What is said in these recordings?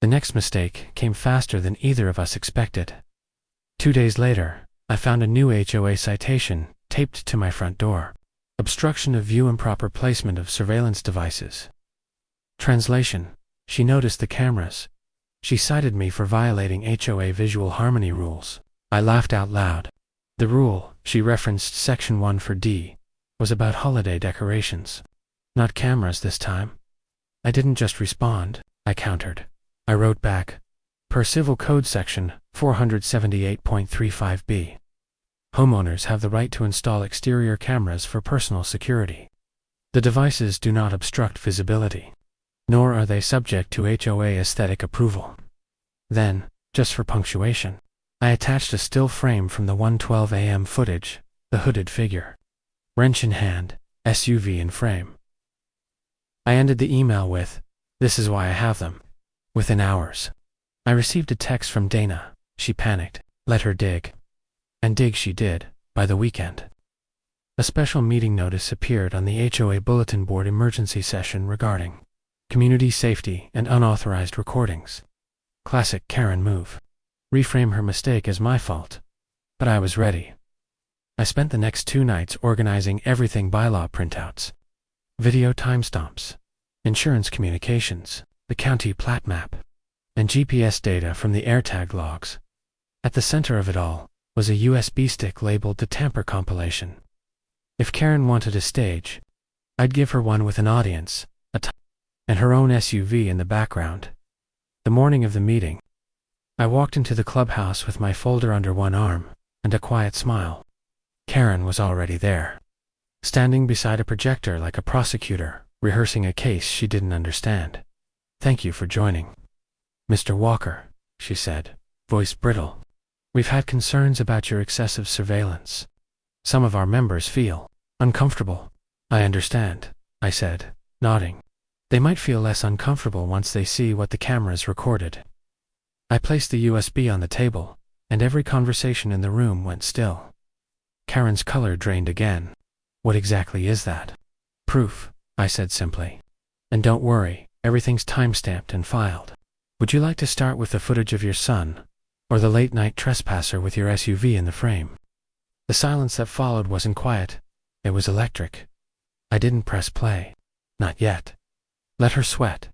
The next mistake came faster than either of us expected. 2 days later, I found a new HOA citation taped to my front door. Obstruction of view, improper placement of surveillance devices. Translation: she noticed the cameras. She cited me for violating HOA visual harmony rules. I laughed out loud. The rule, she referenced Section 1 for D, was about holiday decorations. Not cameras this time. I didn't just respond, I countered. I wrote back, per Civil Code Section 478.35b. Homeowners have the right to install exterior cameras for personal security. The devices do not obstruct visibility, nor are they subject to HOA aesthetic approval. Then, just for punctuation, I attached a still frame from the 1:12 a.m. footage, the hooded figure. Wrench in hand, SUV in frame. I ended the email with, "This is why I have them." Within hours, I received a text from Dana. She panicked. Let her dig. And dig she did, by the weekend. A special meeting notice appeared on the HOA bulletin board emergency session regarding community safety and unauthorized recordings. Classic Karen move. Reframe her mistake as my fault. But I was ready. I spent the next 2 nights organizing everything: bylaw printouts, video timestamps, insurance communications, the county plat map, and GPS data from the AirTag logs. At the center of it all was a USB stick labeled the Tamper compilation. If Karen wanted a stage, I'd give her one with an audience, and her own SUV in the background. The morning of the meeting, I walked into the clubhouse with my folder under one arm and a quiet smile. Karen was already there, standing beside a projector like a prosecutor, rehearsing a case she didn't understand. "Thank you for joining, Mr. Walker," she said, voice brittle. "We've had concerns about your excessive surveillance. Some of our members feel uncomfortable." "I understand," I said, nodding. "They might feel less uncomfortable once they see what the cameras recorded." I placed the USB on the table, and every conversation in the room went still. Karen's color drained again. "What exactly is that?" "Proof," I said simply. "And don't worry, everything's timestamped and filed. Would you like to start with the footage of your son, or the late-night trespasser with your SUV in the frame?" The silence that followed wasn't quiet. It was electric. I didn't press play. Not yet. Let her sweat.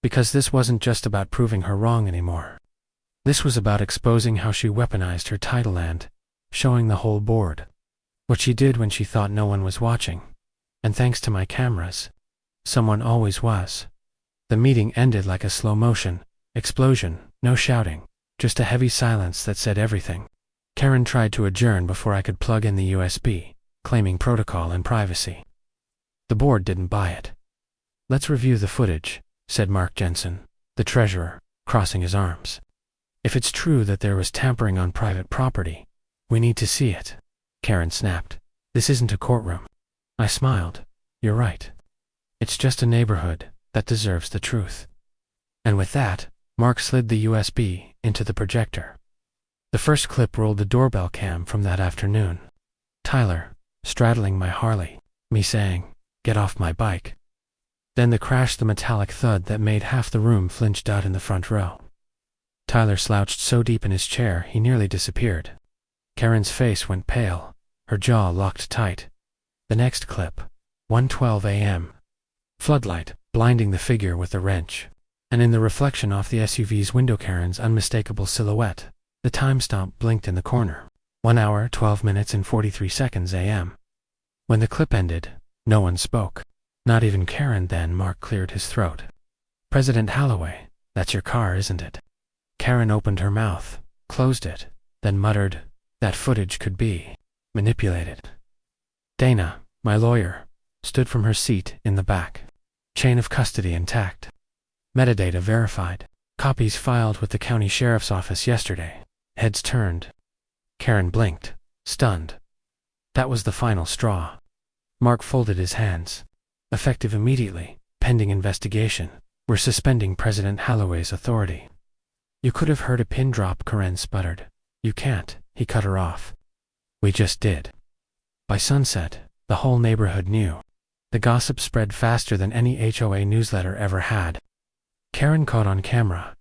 Because this wasn't just about proving her wrong anymore. This was about exposing how she weaponized her title and showing the whole board what she did when she thought no one was watching. And thanks to my cameras, someone always was. The meeting ended like a slow-motion explosion, no shouting, just a heavy silence that said everything. Karen tried to adjourn before I could plug in the USB, claiming protocol and privacy. The board didn't buy it. "Let's review the footage," said Mark Jensen, the treasurer, crossing his arms. "If it's true that there was tampering on private property, we need to see it." Karen snapped. "This isn't a courtroom." I smiled. "You're right. It's just a neighborhood that deserves the truth." And with that, Mark slid the USB into the projector. The first clip rolled the doorbell cam from that afternoon. Tyler, straddling my Harley, me saying, "Get off my bike." Then the crash, the metallic thud that made half the room flinched out in the front row. Tyler slouched so deep in his chair he nearly disappeared. Karen's face went pale, her jaw locked tight. The next clip, 1:12 a.m. Floodlight, blinding the figure with the wrench. And in the reflection off the SUV's window, Karen's unmistakable silhouette. The timestamp blinked in the corner. 1 hour, 12 minutes and 43 seconds a.m. When the clip ended, no one spoke. Not even Karen. Then Mark cleared his throat. "President Holloway, that's your car, isn't it?" Karen opened her mouth, closed it, then muttered, "That footage could be manipulated." Dana, my lawyer, stood from her seat in the back. Chain of custody intact. Metadata verified. Copies filed with the county sheriff's office yesterday. Heads turned. Karen blinked, stunned. That was the final straw. Mark folded his hands. "Effective immediately, pending investigation. We're suspending President Holloway's authority." "You could have heard a pin drop," Karen sputtered. "You can't," he cut her off. "We just did." By sunset, the whole neighborhood knew. The gossip spread faster than any HOA newsletter ever had. Karen caught on camera,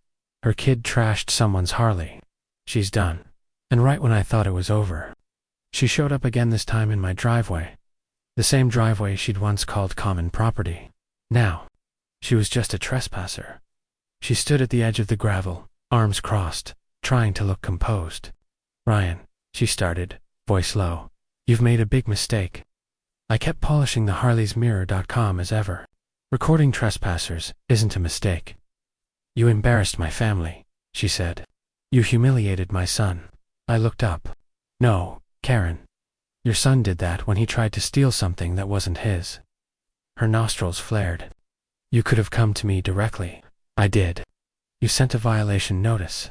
Her kid trashed someone's Harley. She's done. And right when I thought it was over, she showed up again, this time in my driveway. The same driveway she'd once called common property. Now, she was just a trespasser. She stood at the edge of the gravel, arms crossed, trying to look composed. "Ryan," she started, voice low, "you've made a big mistake." I kept polishing the harleysmirror.com as ever. "Recording trespassers isn't a mistake. You embarrassed my family," she said. "You humiliated my son." I looked up. "No, Karen. Your son did that when he tried to steal something that wasn't his." Her nostrils flared. "You could have come to me directly." "I did." "You sent a violation notice."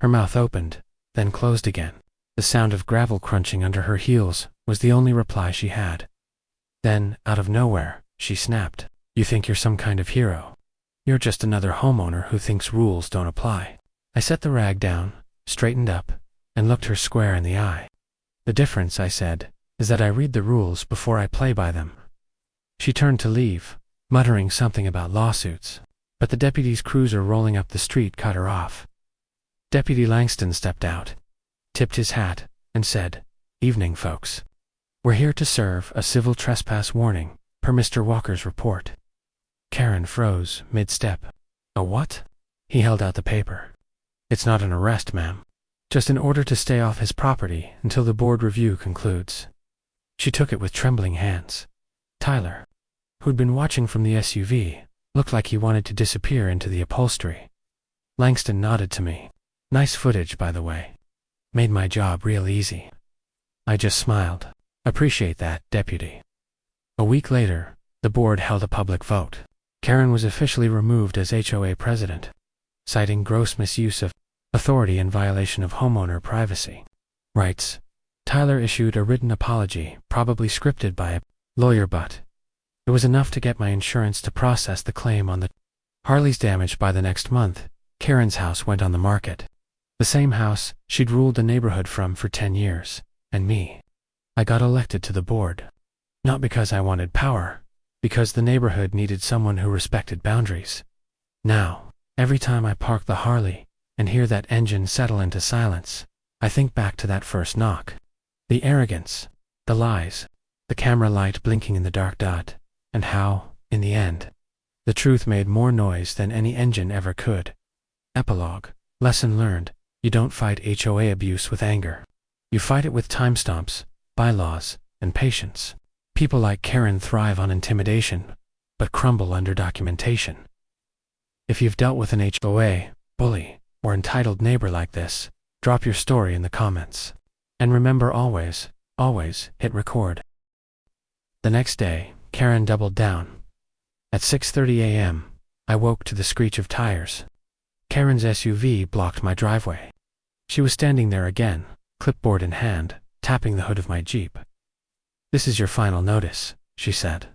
Her mouth opened, then closed again. The sound of gravel crunching under her heels was the only reply she had. Then, out of nowhere, she snapped. "You think you're some kind of hero. You're just another homeowner who thinks rules don't apply." I set the rag down, straightened up, and looked her square in the eye. "The difference," I said, "is that I read the rules before I play by them." She turned to leave, muttering something about lawsuits, but the deputy's cruiser rolling up the street cut her off. Deputy Langston stepped out, tipped his hat, and said, "Evening, folks. We're here to serve a civil trespass warning, per Mr. Walker's report." Karen froze mid-step. "A what?" He held out the paper. "It's not an arrest, ma'am. Just an order to stay off his property until the board review concludes." She took it with trembling hands. Tyler, who'd been watching from the SUV, looked like he wanted to disappear into the upholstery. Langston nodded to me. "Nice footage, by the way. Made my job real easy." I just smiled. "Appreciate that, Deputy." A week later, the board held a public vote. Karen was officially removed as HOA president, citing gross misuse of authority and violation of homeowner privacy rights. Tyler issued a written apology, probably scripted by a lawyer, but it was enough to get my insurance to process the claim on the Harley's damage. By the next month, Karen's house went on the market. The same house she'd ruled the neighborhood from for 10 years, and me. I got elected to the board. Not because I wanted power, because the neighborhood needed someone who respected boundaries. Now, every time I park the Harley and hear that engine settle into silence, I think back to that first knock. The arrogance, the lies, the camera light blinking in the dark dot, and how, in the end, the truth made more noise than any engine ever could. Epilogue. Lesson learned: you don't fight HOA abuse with anger. You fight it with timestamps, bylaws, and patience. People like Karen thrive on intimidation, but crumble under documentation. If you've dealt with an HOA, bully, or entitled neighbor like this, drop your story in the comments. And remember, always, always hit record. The next day, Karen doubled down. At 6:30 a.m., I woke to the screech of tires. Karen's SUV blocked my driveway. She was standing there again, clipboard in hand, tapping the hood of my Jeep. "This is your final notice," she said.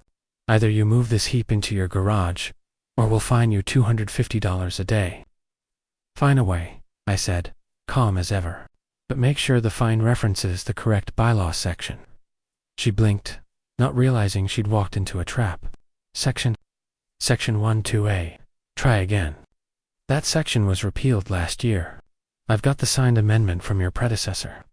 "Either you move this heap into your garage, or we'll fine you $250 a day." "Fine away," I said, calm as ever. "But make sure the fine references the correct bylaw section." She blinked, not realizing she'd walked into a trap. Section 12A. Try again. That section was repealed last year. I've got the signed amendment from your predecessor.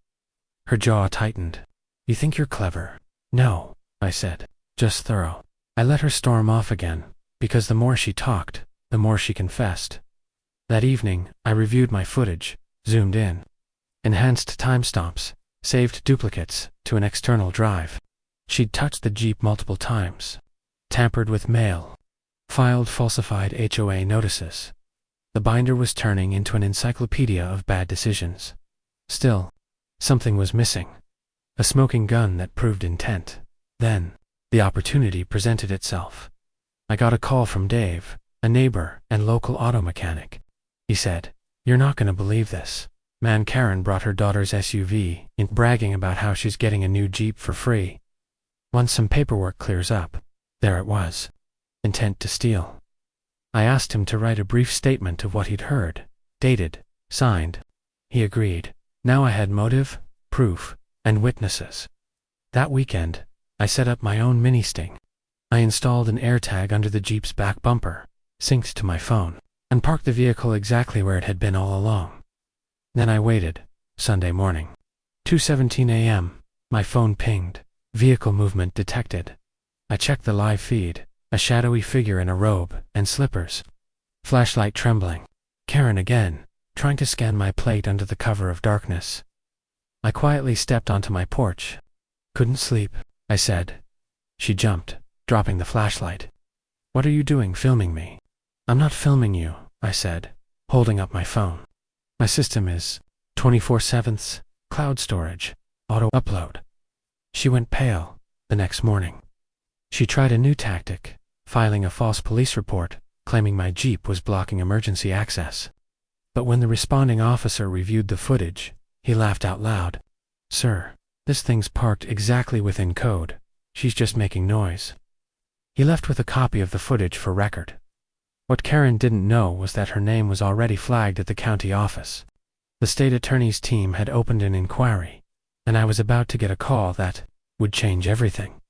Her jaw tightened. "You think you're clever?" "No," I said, "just thorough." I let her storm off again, because the more she talked, the more she confessed. That evening, I reviewed my footage, zoomed in, enhanced timestamps, saved duplicates to an external drive. She'd touched the Jeep multiple times, tampered with mail, filed falsified HOA notices. The binder was turning into an encyclopedia of bad decisions. Still, something was missing. A smoking gun that proved intent. Then, the opportunity presented itself. I got a call from Dave, a neighbor and local auto mechanic. He said, "You're not going to believe this. Man, Karen brought her daughter's SUV in, bragging about how she's getting a new Jeep for free. Once some paperwork clears up, there it was. Intent to steal." I asked him to write a brief statement of what he'd heard, dated, signed. He agreed. Now I had motive, proof, and witnesses. That weekend, I set up my own mini-sting. I installed an AirTag under the Jeep's back bumper, synced to my phone, and and parked the vehicle exactly where it had been all along. Then I waited. Sunday morning. 2:17 a.m. My phone pinged. Vehicle movement detected. I checked the live feed. A shadowy figure in a robe and slippers. Flashlight trembling. Karen again, trying to scan my plate under the cover of darkness. I quietly stepped onto my porch. Couldn't sleep, I said. She jumped, dropping the flashlight. What are you doing filming me? I'm not filming you, I said, holding up my phone. My system is 24/7 cloud storage, auto upload. She went pale the next morning. She tried a new tactic, filing a false police report, claiming my Jeep was blocking emergency access. But when the responding officer reviewed the footage, he laughed out loud. Sir, this thing's parked exactly within code. She's just making noise. He left with a copy of the footage for record. What Karen didn't know was that her name was already flagged at the county office. The state attorney's team had opened an inquiry, and I was about to get a call that would change everything.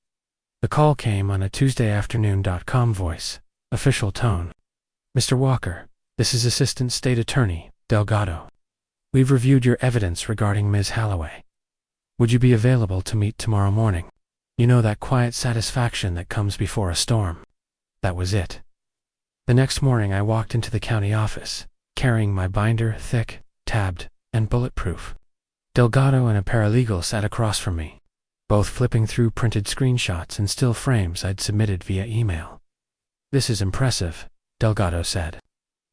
The call came on a Tuesday afternoon.com voice, official tone. Mr. Walker, this is Assistant State Attorney, Delgado. We've reviewed your evidence regarding Ms. Holloway. Would you be available to meet tomorrow morning? You know that quiet satisfaction that comes before a storm. That was it. The next morning I walked into the county office, carrying my binder, thick, tabbed, and bulletproof. Delgado and a paralegal sat across from me, both flipping through printed screenshots and still frames I'd submitted via email. This is impressive, Delgado said.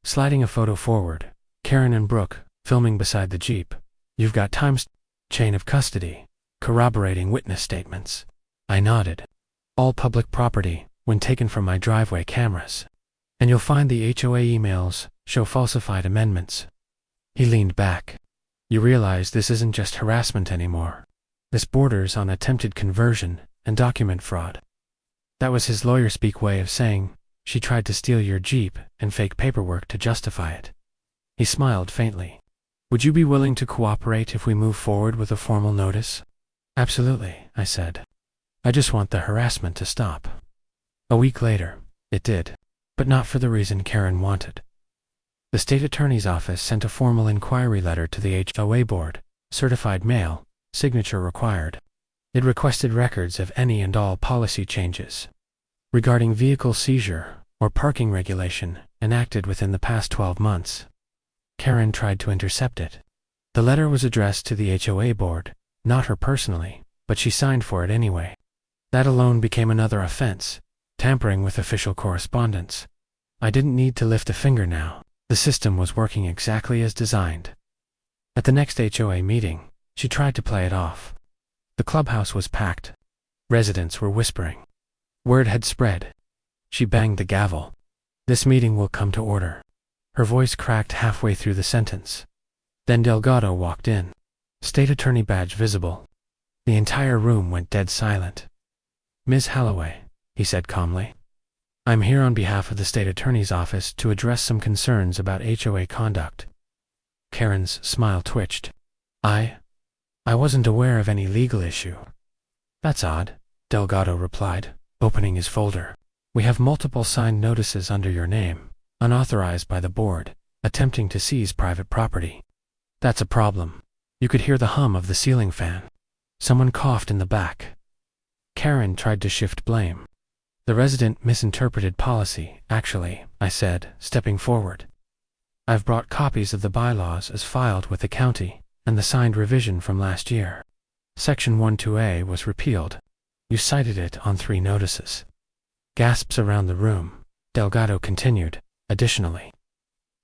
Sliding a photo forward, Karen and Brooke, filming beside the Jeep. You've got chain of custody, corroborating witness statements. I nodded. All public property, when taken from my driveway cameras. And you'll find the HOA emails show falsified amendments. He leaned back. You realize this isn't just harassment anymore. This borders on attempted conversion and document fraud. That was his lawyer-speak way of saying, she tried to steal your Jeep and fake paperwork to justify it. He smiled faintly. Would you be willing to cooperate if we move forward with a formal notice? Absolutely, I said. I just want the harassment to stop. A week later, it did, but not for the reason Karen wanted. The state attorney's office sent a formal inquiry letter to the HOA board, certified mail, signature required. It requested records of any and all policy changes regarding vehicle seizure or parking regulation enacted within the past 12 months. Karen tried to intercept it. The letter was addressed to the HOA board, not her personally, but she signed for it anyway. That alone became another offense, tampering with official correspondence. I didn't need to lift a finger now. The system was working exactly as designed. At the next HOA meeting, she tried to play it off. The clubhouse was packed. Residents were whispering. Word had spread. She banged the gavel. This meeting will come to order. Her voice cracked halfway through the sentence. Then Delgado walked in. State attorney badge visible. The entire room went dead silent. Ms. Holloway, he said calmly. I'm here on behalf of the state attorney's office to address some concerns about HOA conduct. Karen's smile twitched. I wasn't aware of any legal issue. That's odd, Delgado replied, opening his folder. We have multiple signed notices under your name, unauthorized by the board, attempting to seize private property. That's a problem. You could hear the hum of the ceiling fan. Someone coughed in the back. Karen tried to shift blame. The resident misinterpreted policy, actually, I said, stepping forward. I've brought copies of the bylaws as filed with the county, and the signed revision from last year. Section 12A was repealed. You cited it on 3 notices. Gasps around the room. Delgado continued, additionally.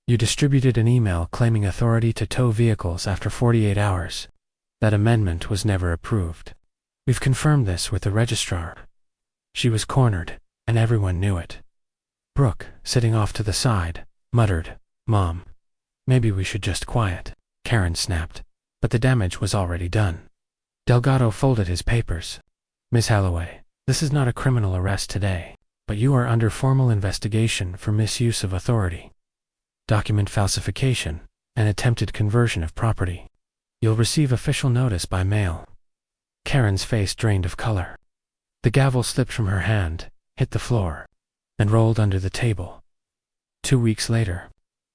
You distributed an email claiming authority to tow vehicles after 48 hours. That amendment was never approved. We've confirmed this with the registrar. She was cornered, and everyone knew it. Brooke, sitting off to the side, muttered, Mom, maybe we should just quiet. Karen snapped, but the damage was already done. Delgado folded his papers. Ms. Holloway, this is not a criminal arrest today, but you are under formal investigation for misuse of authority, document falsification, and attempted conversion of property. You'll receive official notice by mail. Karen's face drained of color. The gavel slipped from her hand, hit the floor, and rolled under the table. 2 weeks later.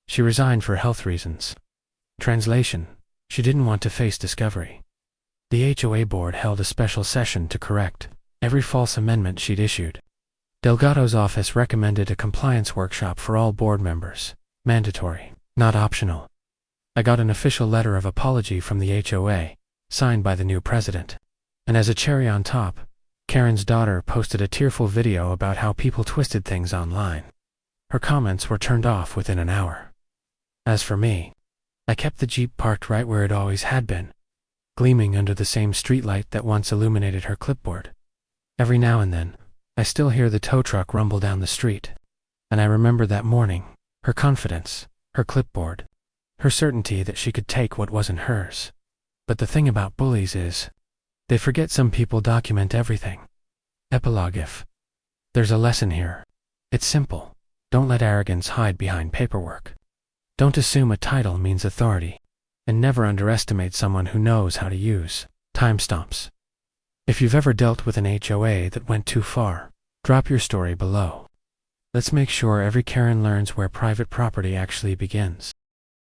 She resigned for health reasons. Translation: she didn't want to face discovery. The HOA board held a special session to correct every false amendment she'd issued. Delgado's office recommended a compliance workshop for all board members. Mandatory, not optional. I got an official letter of apology from the HOA, signed by the new president. And as a cherry on top, Karen's daughter posted a tearful video about how people twisted things online. Her comments were turned off within an hour. As for me, I kept the Jeep parked right where it always had been, gleaming under the same streetlight that once illuminated her clipboard. Every now and then, I still hear the tow truck rumble down the street, and I remember that morning, her confidence, her clipboard, her certainty that she could take what wasn't hers. But the thing about bullies is, they forget some people document everything. Epilogue: if there's a lesson here, it's simple. Don't let arrogance hide behind paperwork. Don't assume a title means authority, and never underestimate someone who knows how to use timestamps. If you've ever dealt with an HOA that went too far, drop your story below. Let's make sure every Karen learns where private property actually begins.